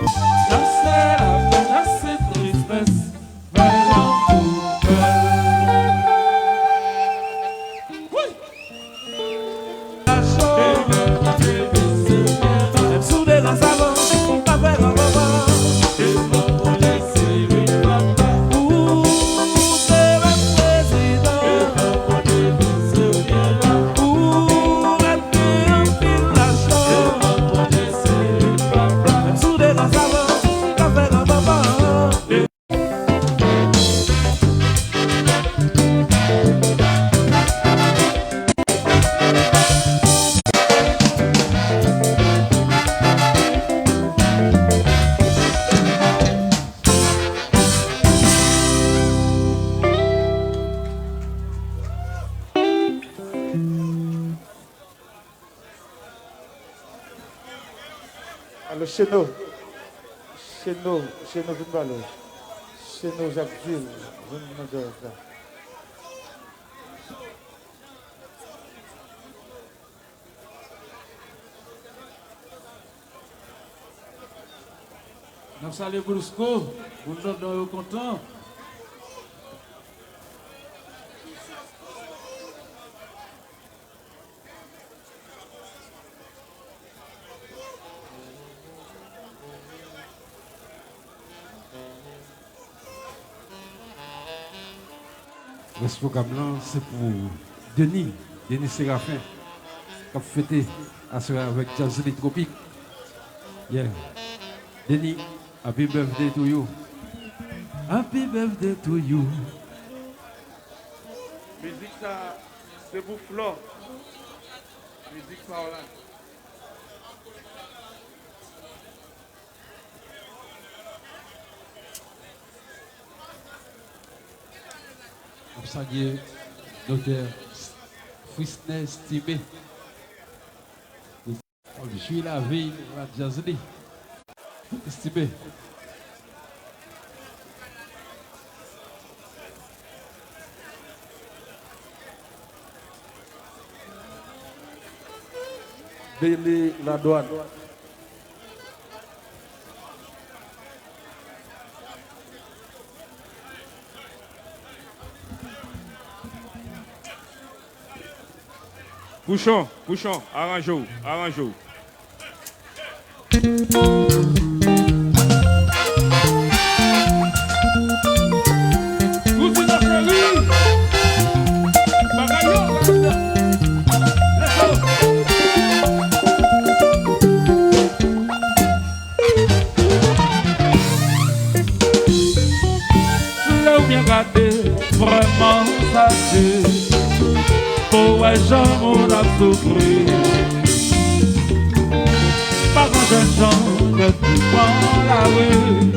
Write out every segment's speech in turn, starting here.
Chasser la peine, chasser tristesse, vers l'entour. Oui! La chose, même sous des grands savants, on va faire un revoir. Et mon laisser une papa pour faire un président. Et mon laisser bien là pour être un fil la chose. Et mon laisser une papa même sous des grands savants, on va faire un papa. Alors, chez nous, Vimbalo, chez nous, Jacques Gilles, Nous saluons Brusco, vous nous content. Ce programme-là, c'est pour Denis Séraphin, qui a fêté avec Jazzy Tropique. Yeah. Denis, happy birthday to you. Happy birthday to you. Musique ça, c'est pour Flore. Musique ça, là. Saluer docteur Frisney Stimé. Je suis la veille à Jazzy. Stimé. Billy la douane. Bouchon, arrange-vous. Vraiment ça pour les gens on a souffert. Par un jeune gens que tu prends la rue,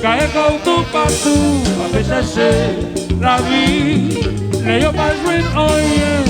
car il tout partout, on va chercher la vie, les yeux pas jouer en rien.